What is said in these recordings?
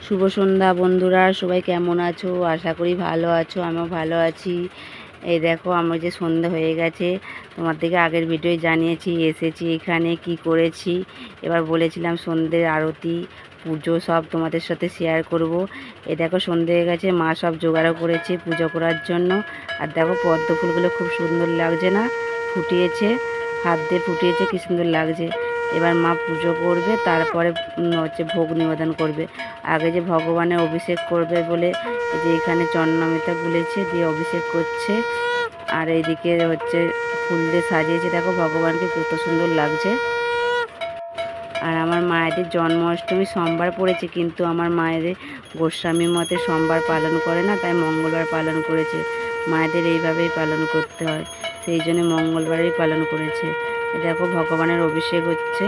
শুভ সন্ধ্যা বন্ধুরা, সবাই কেমন আছো? আশা করি ভালো আছো, আমিও ভালো আছি। এই দেখো আমার যে সন্ধ্যা হয়ে গেছে, তোমাদেরকে আগের ভিডিওয় জানিয়েছি এসেছি এখানে কি করেছি। এবার বলেছিলাম সন্ধ্যের আরতি পুজো সব তোমাদের সাথে শেয়ার করব। এই দেখো সন্ধ্যে হয়ে গেছে, মা সব জোগাড়ও করেছে পুজো করার জন্য। আর দেখো পদ্ম ফুলগুলো খুব সুন্দর লাগছে না? ফুটিয়েছে, হাত দিয়ে ফুটিয়েছে, কি সুন্দর লাগছে। এবার মা পুজো করবে, তারপরে ভোগ নিবেদন করবে। আগে যে ভগবানের অভিষেক করবে বলে যে এখানে চন্নামিতা গুলেছে দিয়ে অভিষেক করছে। আর এইদিকে ফুল দিয়ে সাজিয়েছে, দেখো ভগবানকে কত সুন্দর লাগছে। আর আমার মায়েদের জন্মাষ্টমী সোমবার পড়েছে, কিন্তু আমার মায়েদের গোস্বামী মতে সোমবার পালন করে না, তাই মঙ্গলবার পালন করেছে। মায়েদের এইভাবেই পালন করতে হয়, সেই জন্য মঙ্গলবারেই পালন করেছে। দেখো ভগবানের অভিষেক হচ্ছে।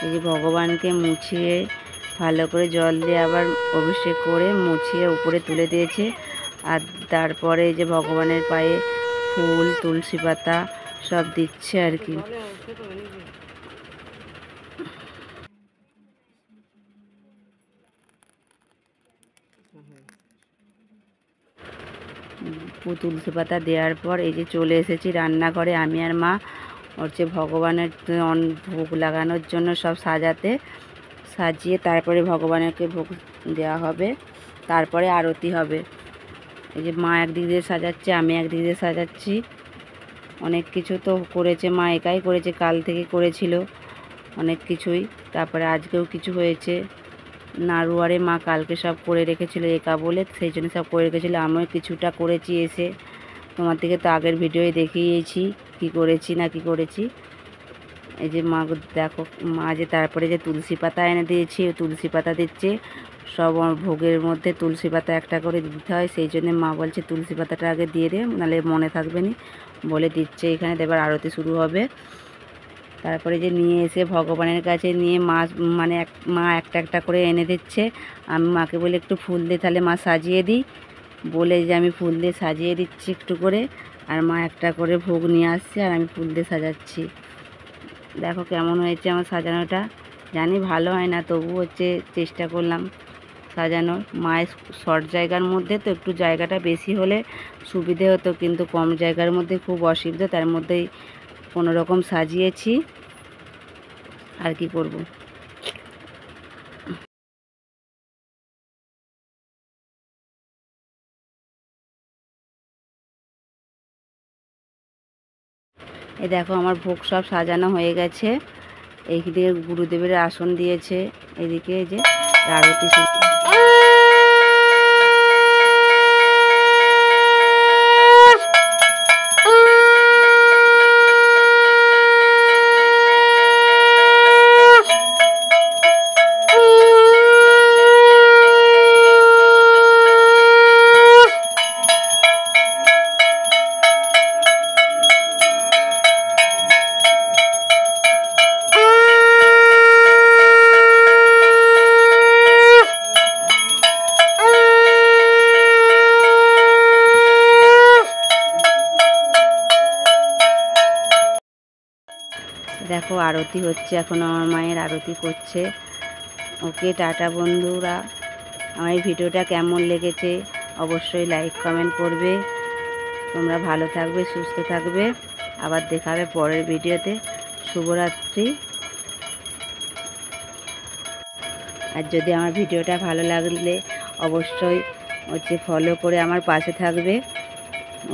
এই যে ভগবানকে মুছিয়ে ভালো করে জল দিয়ে আবার অভিষেক করে মুছিয়ে উপরে তুলে দিয়েছে। আর তারপরে এই যে ভগবানের পায়ে ফুল তুলসী পাতা সব দিচ্ছে আর কি। তুলসী পাতা দেওয়ার পর এই যে চলে এসেছি রান্নাঘরে, আমি আর মা ভগবানের ভোগ লাগানোর জন্য সব সাজিয়ে তারপরে ভগবানকে ভোগ দেওয়া হবে, তারপরে আরতি হবে। এই যে মা একদিক দিয়ে সাজাচ্ছে, আমি একদিক দিয়ে সাজাচ্ছি। অনেক কিছু তো করেছে মা, একাই করেছে, কাল থেকে করেছিল অনেক কিছুই। তারপরে আজকেও কিছু হয়েছে। নাড়ুয়ারে মা কালকে সব করে রেখেছিল একা বলে, সেই জন্য সব করে রেখেছিলো। আমিও কিছুটা করেছি এসে, তোমার থেকে তো আগের ভিডিওয় দেখিয়েছি কি করেছি না কি করেছি। এই যে মা দেখো, মা যে তারপরে যে তুলসী পাতা এনে দিয়েছি, তুলসী পাতা দিচ্ছে। সব ভোগের মধ্যে তুলসী পাতা একটা করে দিতে হয়, সেই জন্য মা বলছে তুলসী পাতাটা আগে দিয়ে দে, নাহলে মনে থাকবে না বলে দিচ্ছে। এখানে এবার আরতি শুরু হবে। তারপরে যে নিয়ে এসে ভগবানের কাছে নিয়ে মা একটা একটা করে এনে দিচ্ছে। আমি মাকে বলে একটু ফুল দিয়ে তাহলে মা সাজিয়ে দিই বলে যে আমি ফুল দিয়ে সাজিয়ে দিচ্ছি একটু করে। আর মা একটা করে ভোগ নিয়ে আসছে আর আমি ফুল দিয়ে সাজাচ্ছি। দেখো কেমন হয়েছে আমার সাজানোটা। জানি ভালো হয় না, তবু চেষ্টা করলাম সাজানোর। মায়ের শর্ট জায়গার মধ্যে তো একটু জায়গাটা বেশি হলে সুবিধে হতো, কিন্তু কম জায়গার মধ্যে খুব অসুবিধা, তার মধ্যেই কোনো রকম সাজিয়েছি। আর কি করব। এই দেখো আমার ভোগ সব সাজানো হয়ে গেছে। এইদিকে গুরুদেবের আসন দিয়েছে, এদিকে এই যে আরতি দেখো আরতি হচ্ছে, এখন আমার মায়ের আরতি করছে। ওকে টাটা বন্ধুরা, আমার এই ভিডিওটা কেমন লেগেছে অবশ্যই লাইক কমেন্ট করবে। তোমরা ভালো থাকবে, সুস্থ থাকবে, আবার দেখা হবে পরের ভিডিওতে। শুভরাত্রি। আর যদি আমার ভিডিওটা ভালো লাগলে অবশ্যই ফলো করে আমার পাশে থাকবে।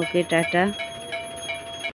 ওকে টাটা।